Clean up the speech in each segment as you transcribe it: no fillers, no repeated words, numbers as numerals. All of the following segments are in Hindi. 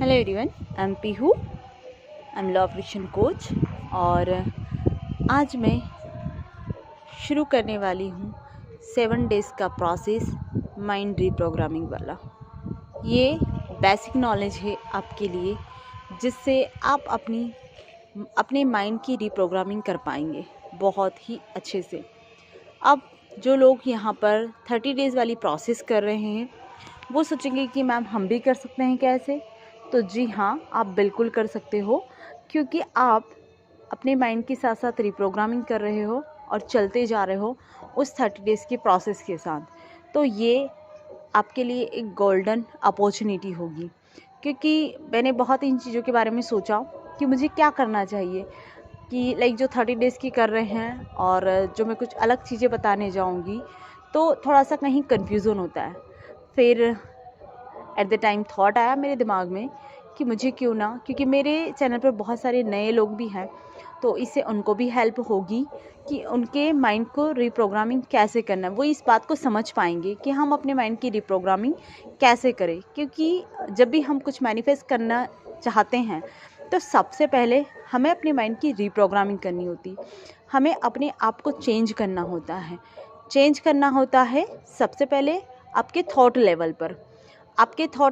Hello everyone, I am Pihu, I am law of application coach. और आज मैं शुरू करने वाली हूँ 7 डेज़ का प्रोसेस माइंड रीप्रोग्रामिंग वाला। ये बेसिक नॉलेज है आपके लिए, जिससे आप अपने माइंड की रीप्रोग्रामिंग कर पाएंगे बहुत ही अच्छे से। अब जो लोग यहाँ पर 30 डेज़ वाली प्रोसेस कर रहे हैं वो सोचेंगे कि मैम हम भी कर सकते हैं कैसे। तो जी हाँ, आप बिल्कुल कर सकते हो, क्योंकि आप अपने माइंड के साथ साथ रीप्रोग्रामिंग कर रहे हो और चलते जा रहे हो उस 30 डेज़ के प्रोसेस के साथ। तो ये आपके लिए एक गोल्डन अपॉर्चुनिटी होगी, क्योंकि मैंने बहुत इन चीज़ों के बारे में सोचा कि मुझे क्या करना चाहिए, कि लाइक जो 30 डेज़ की कर रहे हैं और जो मैं कुछ अलग चीज़ें बताने जाऊंगी तो थोड़ा सा कहीं कन्फ्यूज़न होता है। फिर एट द टाइम थॉट आया मेरे दिमाग में कि मुझे क्यों ना, क्योंकि मेरे चैनल पर बहुत सारे नए लोग भी हैं, तो इससे उनको भी हेल्प होगी कि उनके माइंड को रीप्रोग्रामिंग कैसे करना है। वो इस बात को समझ पाएंगे कि हम अपने माइंड की रीप्रोग्रामिंग कैसे करें। क्योंकि जब भी हम कुछ मैनिफेस्ट करना चाहते हैं तो सबसे पहले हमें अपने माइंड की रीप्रोग्रामिंग करनी होती, हमें अपने आप को चेंज करना होता है। चेंज करना होता है सबसे पहले आपके थॉट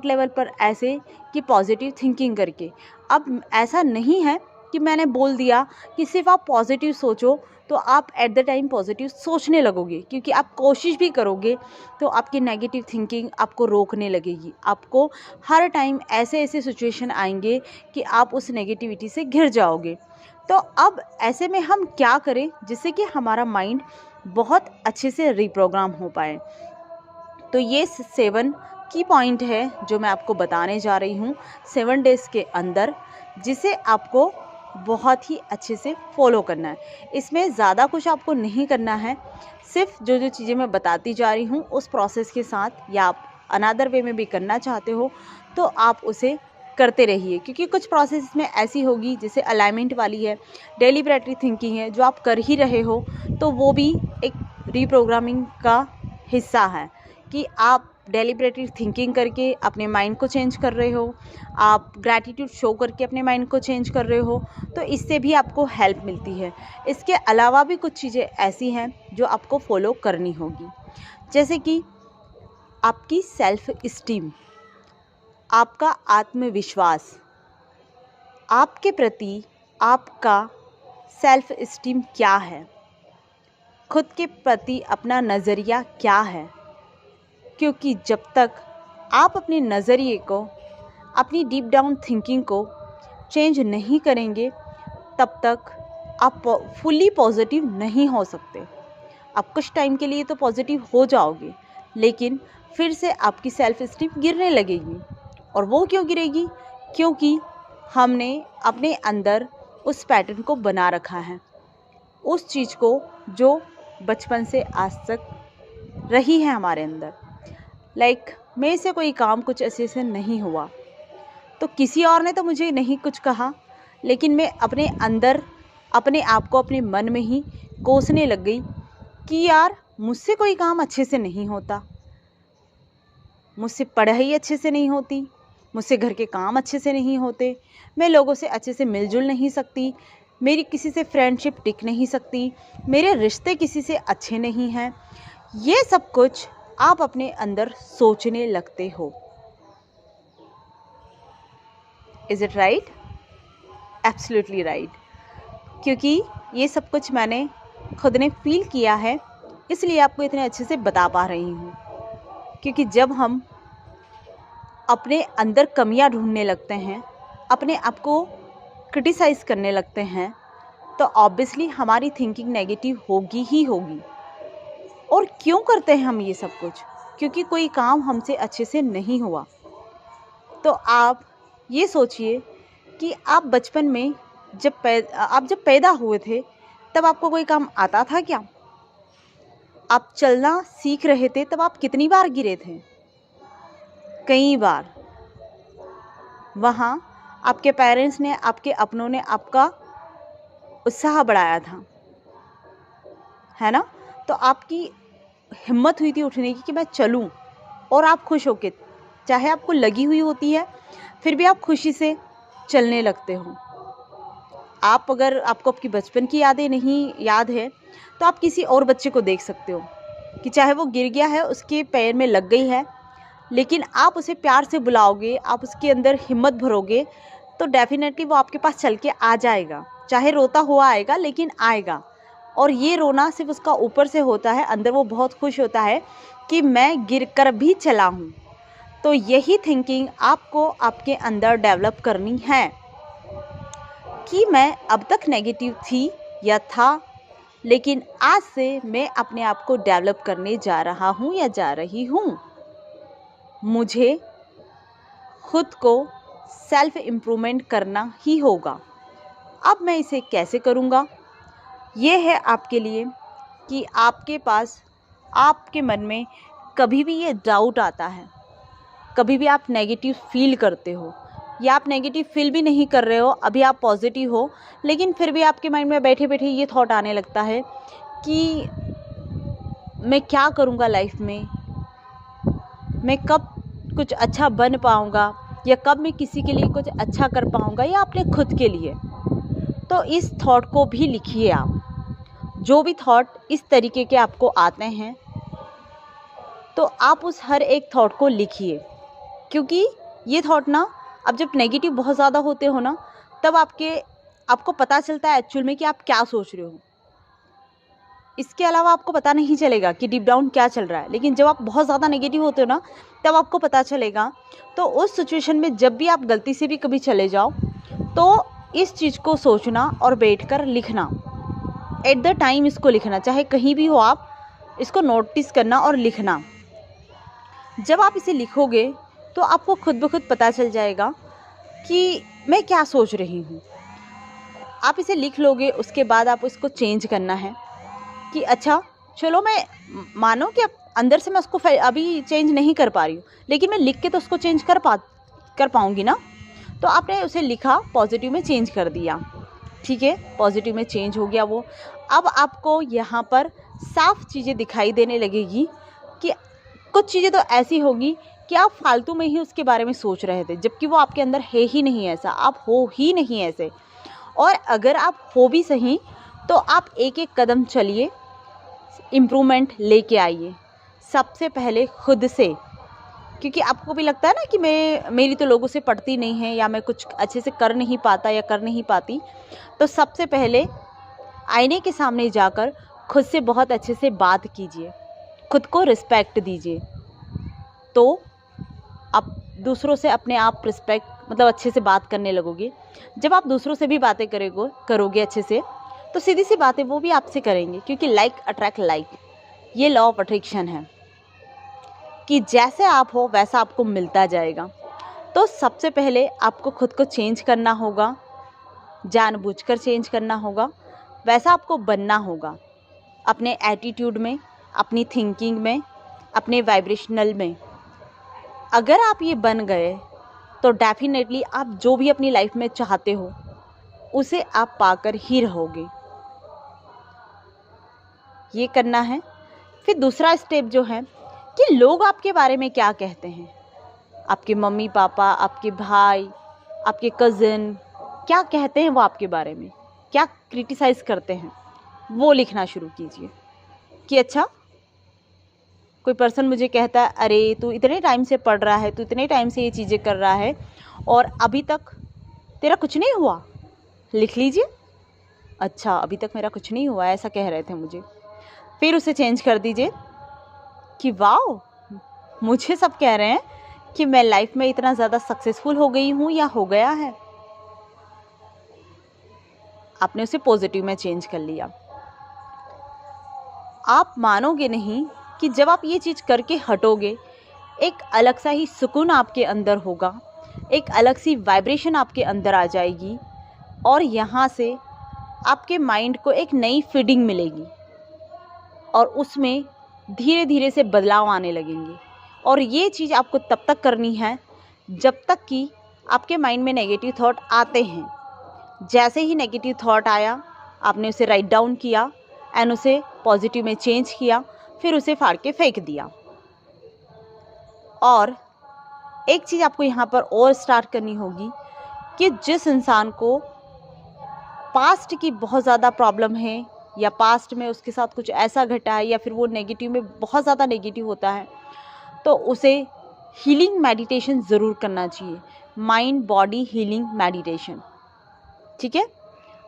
लेवल पर, ऐसे कि पॉजिटिव थिंकिंग करके। अब ऐसा नहीं है कि मैंने बोल दिया कि सिर्फ आप पॉजिटिव सोचो तो आप एट द टाइम पॉजिटिव सोचने लगोगे, क्योंकि आप कोशिश भी करोगे तो आपकी नेगेटिव थिंकिंग आपको रोकने लगेगी। आपको हर टाइम ऐसे ऐसे सिचुएशन आएंगे कि आप उस नेगेटिविटी से घिर जाओगे। तो अब ऐसे में हम क्या करें जिससे कि हमारा माइंड बहुत अच्छे से रीप्रोग्राम हो पाए। तो ये 7 की पॉइंट है जो मैं आपको बताने जा रही हूँ 7 डेज़ के अंदर, जिसे आपको बहुत ही अच्छे से फॉलो करना है। इसमें ज़्यादा कुछ आपको नहीं करना है, सिर्फ जो जो चीज़ें मैं बताती जा रही हूँ उस प्रोसेस के साथ, या आप अनदर वे में भी करना चाहते हो तो आप उसे करते रहिए। क्योंकि कुछ प्रोसेस में ऐसी होगी जैसे अलाइनमेंट वाली है, डेलिबरेटरी थिंकिंग है, जो आप कर ही रहे हो तो वो भी एक रीप्रोग्रामिंग का हिस्सा है कि आप डेलिबरेटली थिंकिंग करके अपने माइंड को चेंज कर रहे हो, आप ग्रैटिट्यूड शो करके अपने माइंड को चेंज कर रहे हो, तो इससे भी आपको हेल्प मिलती है। इसके अलावा भी कुछ चीज़ें ऐसी हैं जो आपको फॉलो करनी होगी, जैसे कि आपकी सेल्फ इस्टीम, आपका आत्मविश्वास, आपके प्रति आपका सेल्फ इस्टीम क्या है, खुद के प्रति अपना नज़रिया क्या है। क्योंकि जब तक आप अपने नज़रिए को, अपनी डीप डाउन थिंकिंग को चेंज नहीं करेंगे तब तक आप फुली पॉजिटिव नहीं हो सकते। आप कुछ टाइम के लिए तो पॉजिटिव हो जाओगे, लेकिन फिर से आपकी सेल्फ इस्टीम गिरने लगेगी। और वो क्यों गिरेगी? क्योंकि हमने अपने अंदर उस पैटर्न को बना रखा है, उस चीज़ को जो बचपन से आज तक रही है हमारे अंदर। लाइक मेरे से कोई काम कुछ ऐसे से नहीं हुआ तो किसी और ने तो मुझे नहीं कुछ कहा, लेकिन मैं अपने अंदर अपने आप को अपने मन में ही कोसने लग गई कि यार मुझसे कोई काम अच्छे से नहीं होता, मुझसे पढ़ाई अच्छे से नहीं होती, मुझसे घर के काम अच्छे से नहीं होते, मैं लोगों से अच्छे से मिलजुल नहीं सकती, मेरी किसी से फ्रेंडशिप टिक नहीं सकती, मेरे रिश्ते किसी से अच्छे नहीं हैं। ये सब कुछ आप अपने अंदर सोचने लगते हो। Is it right? Absolutely right. क्योंकि ये सब कुछ मैंने खुद ने फील किया है, इसलिए आपको इतने अच्छे से बता पा रही हूँ। क्योंकि जब हम अपने अंदर कमियां ढूंढने लगते हैं, अपने आप को क्रिटिसाइज़ करने लगते हैं, तो ऑब्वियसली हमारी थिंकिंग नेगेटिव होगी ही होगी। और क्यों करते हैं हम ये सब कुछ? क्योंकि कोई काम हमसे अच्छे से नहीं हुआ। तो आप ये सोचिए कि आप बचपन में जब पैदा हुए थे तब आपको कोई काम आता था क्या? आप चलना सीख रहे थे तब आप कितनी बार गिरे थे? कई बार। वहाँ आपके पेरेंट्स ने, आपके अपनों ने आपका उत्साह बढ़ाया था, है ना? तो आपकी हिम्मत हुई थी उठने की कि मैं चलूं, और आप खुश होके, चाहे आपको लगी हुई होती है, फिर भी आप खुशी से चलने लगते हो। आप अगर आपको आपकी बचपन की यादें नहीं याद है तो आप किसी और बच्चे को देख सकते हो कि चाहे वो गिर गया है, उसके पैर में लग गई है, लेकिन आप उसे प्यार से बुलाओगे, आप उसके अंदर हिम्मत भरोगे तो डेफिनेटली वो आपके पास चल के आ जाएगा। चाहे रोता हुआ आएगा लेकिन आएगा। और ये रोना सिर्फ उसका ऊपर से होता है, अंदर वो बहुत खुश होता है कि मैं गिर कर भी चला हूँ। तो यही थिंकिंग आपको आपके अंदर डेवलप करनी है कि मैं अब तक नेगेटिव थी या था, लेकिन आज से मैं अपने आप को डेवलप करने जा रहा हूँ या जा रही हूँ। मुझे खुद को सेल्फ इम्प्रूवमेंट करना ही होगा। अब मैं इसे कैसे करूँगा? ये है आपके लिए कि आपके पास, आपके मन में कभी भी ये डाउट आता है, कभी भी आप नेगेटिव फील करते हो या आप नेगेटिव फील भी नहीं कर रहे हो, अभी आप पॉजिटिव हो, लेकिन फिर भी आपके माइंड में बैठे बैठे ये थॉट आने लगता है कि मैं क्या करूँगा लाइफ में, मैं कब कुछ अच्छा बन पाऊँगा या कब मैं किसी के लिए कुछ अच्छा कर पाऊँगा या अपने खुद के लिए। तो इस थॉट को भी लिखिए आप। जो भी थॉट इस तरीके के आपको आते हैं तो आप उस हर एक थॉट को लिखिए, क्योंकि ये थॉट ना, अब जब नेगेटिव बहुत ज़्यादा होते हो ना, तब आपको पता चलता है एक्चुअल में कि आप क्या सोच रहे हो। इसके अलावा आपको पता नहीं चलेगा कि डीप डाउन क्या चल रहा है। लेकिन जब आप बहुत ज़्यादा नेगेटिव होते हो ना, तब आपको पता चलेगा। तो उस सिचुएशन में जब भी आप गलती से भी कभी चले जाओ तो इस चीज़ को सोचना और बैठकर लिखना, एट द टाइम इसको लिखना, चाहे कहीं भी हो आप इसको नोटिस करना और लिखना। जब आप इसे लिखोगे तो आपको खुद ब खुद पता चल जाएगा कि मैं क्या सोच रही हूँ। आप इसे लिख लोगे, उसके बाद आप इसको चेंज करना है कि अच्छा चलो, मैं मानो कि अंदर से मैं उसको अभी चेंज नहीं कर पा रही हूँ, लेकिन मैं लिख के तो उसको चेंज कर पाऊँगी ना। तो आपने उसे लिखा, पॉजिटिव में चेंज कर दिया, ठीक है, पॉजिटिव में चेंज हो गया वो। अब आपको यहाँ पर साफ चीज़ें दिखाई देने लगेगी कि कुछ चीज़ें तो ऐसी होगी कि आप फालतू में ही उसके बारे में सोच रहे थे, जबकि वो आपके अंदर है ही नहीं ऐसा, आप हो ही नहीं ऐसे। और अगर आप हो भी सही तो आप एक एक कदम चलिए, इम्प्रूवमेंट लेके आइए सबसे पहले खुद से। क्योंकि आपको भी लगता है ना कि मेरी तो लोगों से पड़ती नहीं है या मैं कुछ अच्छे से कर नहीं पाता या कर नहीं पाती, तो सबसे पहले आईने के सामने जाकर खुद से बहुत अच्छे से बात कीजिए, खुद को रिस्पेक्ट दीजिए। तो आप दूसरों से अपने आप रिस्पेक्ट मतलब अच्छे से बात करने लगोगे। जब आप दूसरों से भी बातें करोगे अच्छे से, तो सीधी सी बातें वो भी आपसे करेंगे, क्योंकि लाइक अट्रैक्ट लाइक, ये लॉ ऑफ अट्रैक्शन है कि जैसे आप हो वैसा आपको मिलता जाएगा। तो सबसे पहले आपको खुद को चेंज करना होगा, जानबूझकर चेंज करना होगा, वैसा आपको बनना होगा अपने एटीट्यूड में, अपनी थिंकिंग में, अपने वाइब्रेशनल में। अगर आप ये बन गए तो डेफिनेटली आप जो भी अपनी लाइफ में चाहते हो उसे आप पाकर ही रहोगे। ये करना है। फिर दूसरा स्टेप जो है कि लोग आपके बारे में क्या कहते हैं, आपके मम्मी पापा, आपके भाई, आपके कज़न, क्या कहते हैं वो आपके बारे में, क्या क्रिटिसाइज़ करते हैं, वो लिखना शुरू कीजिए कि अच्छा कोई पर्सन मुझे कहता है, अरे तू इतने टाइम से पढ़ रहा है, तू इतने टाइम से ये चीज़ें कर रहा है और अभी तक तेरा कुछ नहीं हुआ। लिख लीजिए, अच्छा अभी तक मेरा कुछ नहीं हुआ, ऐसा कह रहे थे मुझे। फिर उसे चेंज कर दीजिए कि वाओ, मुझे सब कह रहे हैं कि मैं लाइफ में इतना ज़्यादा सक्सेसफुल हो गई हूँ या हो गया है। आपने उसे पॉजिटिव में चेंज कर लिया। आप मानोगे नहीं कि जब आप ये चीज़ करके हटोगे, एक अलग सा ही सुकून आपके अंदर होगा, एक अलग सी वाइब्रेशन आपके अंदर आ जाएगी और यहाँ से आपके माइंड को एक नई फीडिंग मिलेगी और उसमें धीरे धीरे से बदलाव आने लगेंगे। और ये चीज़ आपको तब तक करनी है जब तक कि आपके माइंड में नेगेटिव थॉट आते हैं। जैसे ही नेगेटिव थॉट आया, आपने उसे राइट डाउन किया एंड उसे पॉजिटिव में चेंज किया, फिर उसे फाड़ के फेंक दिया। और एक चीज़ आपको यहाँ पर और स्टार्ट करनी होगी कि जिस इंसान को पास्ट की बहुत ज़्यादा प्रॉब्लम है या पास्ट में उसके साथ कुछ ऐसा घटा है या फिर वो नेगेटिव में बहुत ज़्यादा नेगेटिव होता है, तो उसे हीलिंग मेडिटेशन ज़रूर करना चाहिए, माइंड बॉडी हीलिंग मेडिटेशन। ठीक है।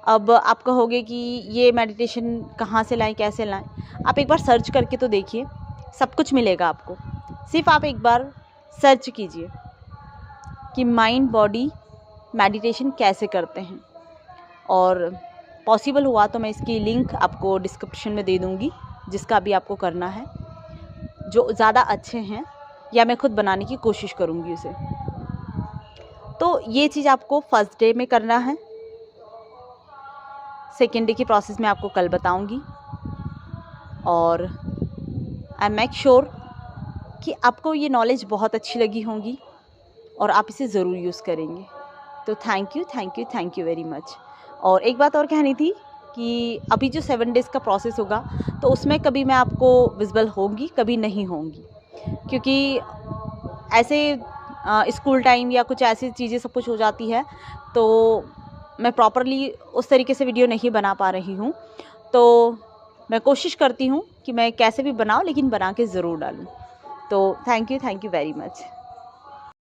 अब आप कहोगे कि ये मेडिटेशन कहाँ से लाएं, कैसे लाएं? आप एक बार सर्च करके तो देखिए, सब कुछ मिलेगा आपको। सिर्फ आप एक बार सर्च कीजिए कि माइंड बॉडी मेडिटेशन कैसे करते हैं, और पॉसिबल हुआ तो मैं इसकी लिंक आपको डिस्क्रिप्शन में दे दूँगी, जिसका भी आपको करना है, जो ज़्यादा अच्छे हैं, या मैं खुद बनाने की कोशिश करूँगी उसे। तो ये चीज़ आपको फर्स्ट डे में करना है, सेकेंड डे की प्रोसेस मैं आपको कल बताऊँगी, और आई मेक श्योर कि आपको ये नॉलेज बहुत अच्छी लगी होगी और आप इसे ज़रूर यूज़ करेंगे। तो thank you, thank you, thank you very much. और एक बात और कहनी थी कि अभी जो 7 डेज़ का प्रोसेस होगा, तो उसमें कभी मैं आपको विज़िबल होंगी, कभी नहीं होंगी, क्योंकि ऐसे स्कूल टाइम या कुछ ऐसी चीज़ें सब कुछ हो जाती है, तो मैं प्रॉपरली उस तरीके से वीडियो नहीं बना पा रही हूँ। तो मैं कोशिश करती हूँ कि मैं कैसे भी बनाऊँ, लेकिन बना के ज़रूर डालूँ। तो थैंक यू वेरी मच।